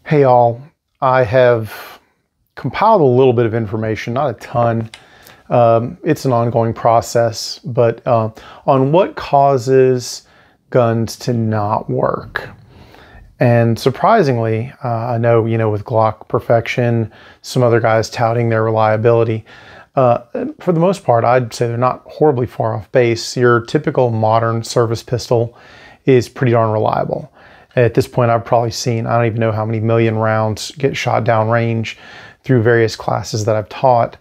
Hey all, I have compiled a little bit of information, not a ton. It's an ongoing process, but on what causes guns to not work. And surprisingly, I know, with Glock Perfection, some other guys touting their reliability. For the most part, I'd say they're not horribly far off base. Your typical modern service pistol is pretty darn reliable. At this point, I've probably seen, I don't even know how many million rounds get shot down range through various classes that I've taught.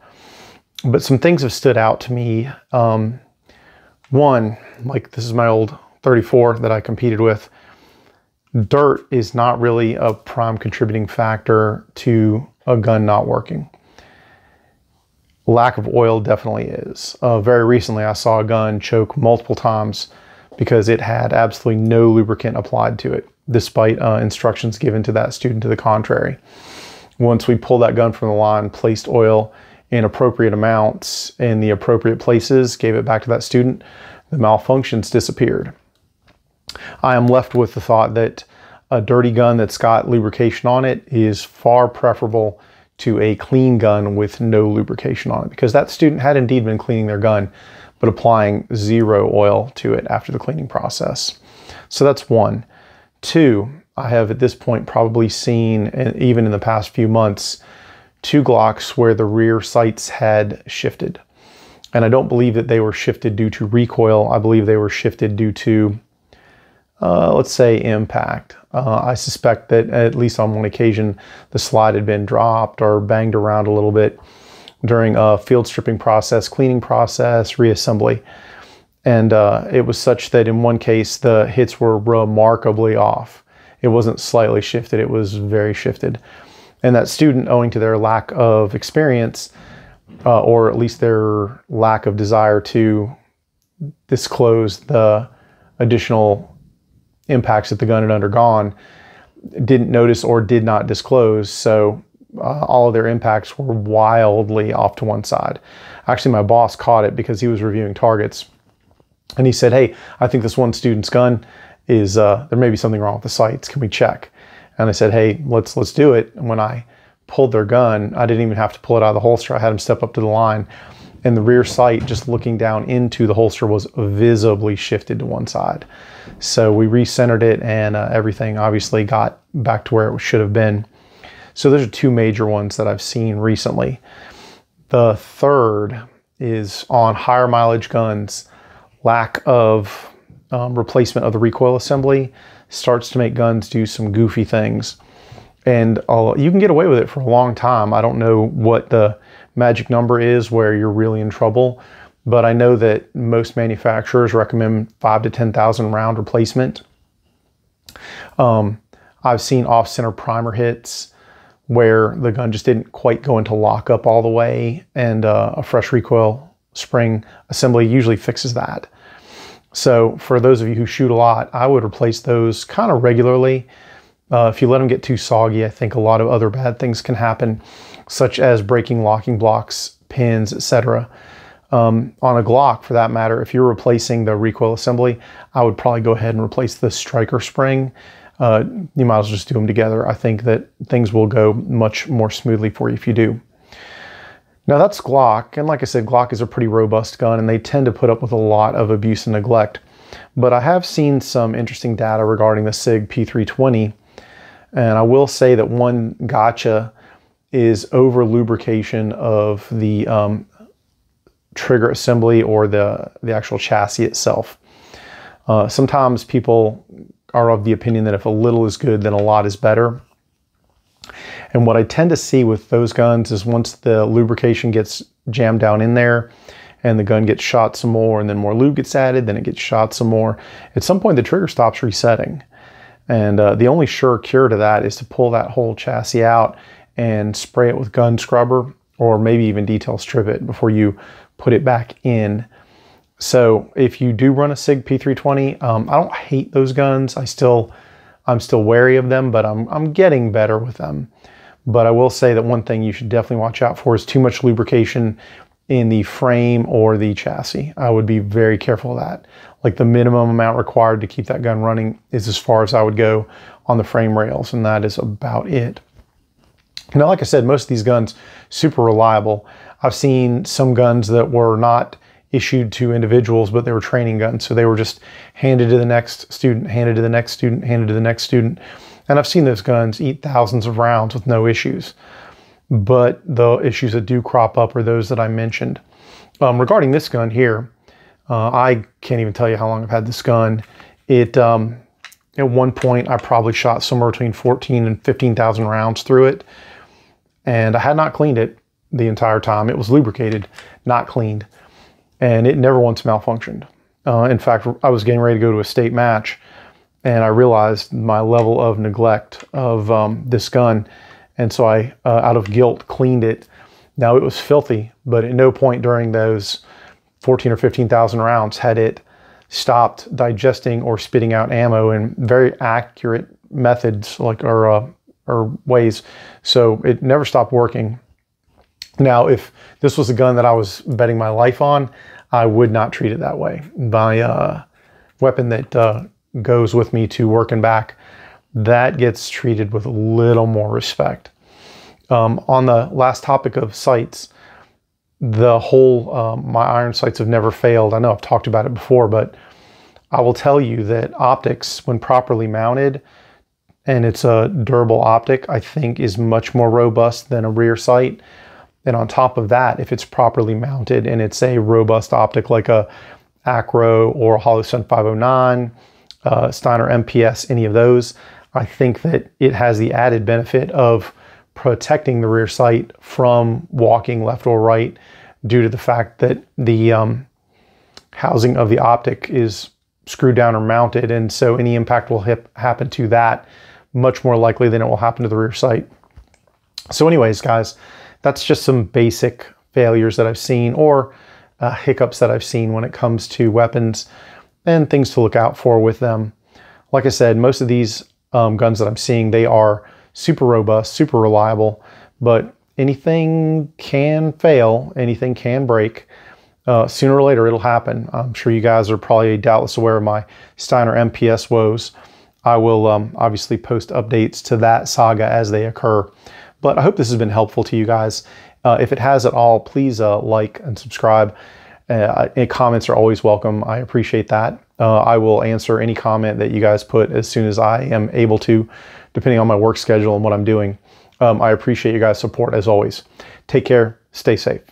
But some things have stood out to me. One, like this is my old 34 that I competed with. Dirt is not really a prime contributing factor to a gun not working. Lack of oil definitely is. Very recently, I saw a gun choke multiple times because it had absolutely no lubricant applied to it, despite instructions given to that student to the contrary. Once we pulled that gun from the line, placed oil in appropriate amounts in the appropriate places, gave it back to that student, the malfunctions disappeared. I am left with the thought that a dirty gun that's got lubrication on it is far preferable to a clean gun with no lubrication on it, because that student had indeed been cleaning their gun, but applying zero oil to it after the cleaning process. So that's one. Two, I have at this point probably seen, even in the past few months, 2 Glocks where the rear sights had shifted. And I don't believe that they were shifted due to recoil. I believe they were shifted due to, let's say, impact. I suspect that at least on one occasion, the slide had been dropped or banged around a little bit during a field stripping process, cleaning process, reassembly. And it was such that in one case, the hits were remarkably off. It wasn't slightly shifted, it was very shifted. And that student, owing to their lack of experience, or at least their lack of desire to disclose the additional impacts that the gun had undergone, didn't notice or did not disclose. So all of their impacts were wildly off to one side. Actually, my boss caught it because he was reviewing targets. And he said, "Hey, I think this one student's gun is, there may be something wrong with the sights. Can we check?" And I said, "Hey, let's do it." And when I pulled their gun, I didn't even have to pull it out of the holster. I had him step up to the line, and the rear sight, just looking down into the holster, was visibly shifted to one side. So we recentered it, and everything obviously got back to where it should have been. So those are 2 major ones that I've seen recently. The third is on higher mileage guns. Lack of replacement of the recoil assembly starts to make guns do some goofy things. And you can get away with it for a long time. I don't know what the magic number is where you're really in trouble, but I know that most manufacturers recommend 5,000 to 10,000 round replacement. I've seen off-center primer hits where the gun just didn't quite go into lockup all the way, and a fresh recoil spring assembly usually fixes that. So for those of you who shoot a lot, I would replace those kind of regularly. If you let them get too soggy, I think a lot of other bad things can happen, such as breaking locking blocks, pins, etc. On a Glock, for that matter, if you're replacing the recoil assembly, I would probably go ahead and replace the striker spring. You might as well just do them together. I think that things will go much more smoothly for you if you do. Now that's Glock, and like I said, Glock is a pretty robust gun, and they tend to put up with a lot of abuse and neglect. But I have seen some interesting data regarding the Sig P320, and I will say that one gotcha is over lubrication of the trigger assembly or the actual chassis itself. Sometimes people are of the opinion that if a little is good, then a lot is better. And what I tend to see with those guns is once the lubrication gets jammed down in there and the gun gets shot some more, and then more lube gets added, then it gets shot some more, at some point the trigger stops resetting. And the only sure cure to that is to pull that whole chassis out and spray it with gun scrubber, or maybe even detail strip it before you put it back in. So if you do run a Sig P320, I don't hate those guns. I'm still wary of them, but I'm getting better with them. But I will say that one thing you should definitely watch out for is too much lubrication in the frame or the chassis. I would be very careful of that. Like the minimum amount required to keep that gun running is as far as I would go on the frame rails, and that is about it. Now, like I said, most of these guns, super reliable. I've seen some guns that were not issued to individuals, but they were training guns. So they were just handed to the next student, handed to the next student, handed to the next student. And I've seen those guns eat thousands of rounds with no issues. But the issues that do crop up are those that I mentioned. Regarding this gun here, I can't even tell you how long I've had this gun. At one point, I probably shot somewhere between 14 and 15,000 rounds through it. And I had not cleaned it the entire time. It was lubricated, not cleaned. And it never once malfunctioned. In fact, I was getting ready to go to a state match, and I realized my level of neglect of this gun. And so I, out of guilt, cleaned it. Now, it was filthy, but at no point during those 14 or 15,000 rounds had it stopped digesting or spitting out ammo in very accurate methods, like or ways. So it never stopped working. Now, if this was a gun that I was betting my life on, I would not treat it that way. My weapon that goes with me to work and back, that gets treated with a little more respect. On the last topic of sights, the whole, my iron sights have never failed. I know I've talked about it before, but I will tell you that optics, when properly mounted, and it's a durable optic, I think is much more robust than a rear sight. And on top of that, if it's properly mounted and it's a robust optic like a Acro or Holosun 509, Steiner MPS, any of those, I think that it has the added benefit of protecting the rear sight from walking left or right due to the fact that the housing of the optic is screwed down or mounted, and so any impact will happen to that much more likely than it will happen to the rear sight. So anyways, guys, that's just some basic failures that I've seen, or hiccups that I've seen when it comes to weapons and things to look out for with them. Like I said, most of these guns that I'm seeing, they are super robust, super reliable, but anything can fail, anything can break. Sooner or later, it'll happen. I'm sure you guys are probably doubtless aware of my Steiner MPS woes. I will obviously post updates to that saga as they occur. But I hope this has been helpful to you guys. If it has at all, please like and subscribe. Any comments are always welcome. I appreciate that. I will answer any comment that you guys put as soon as I am able to, depending on my work schedule and what I'm doing. I appreciate you guys' support as always. Take care. Stay safe.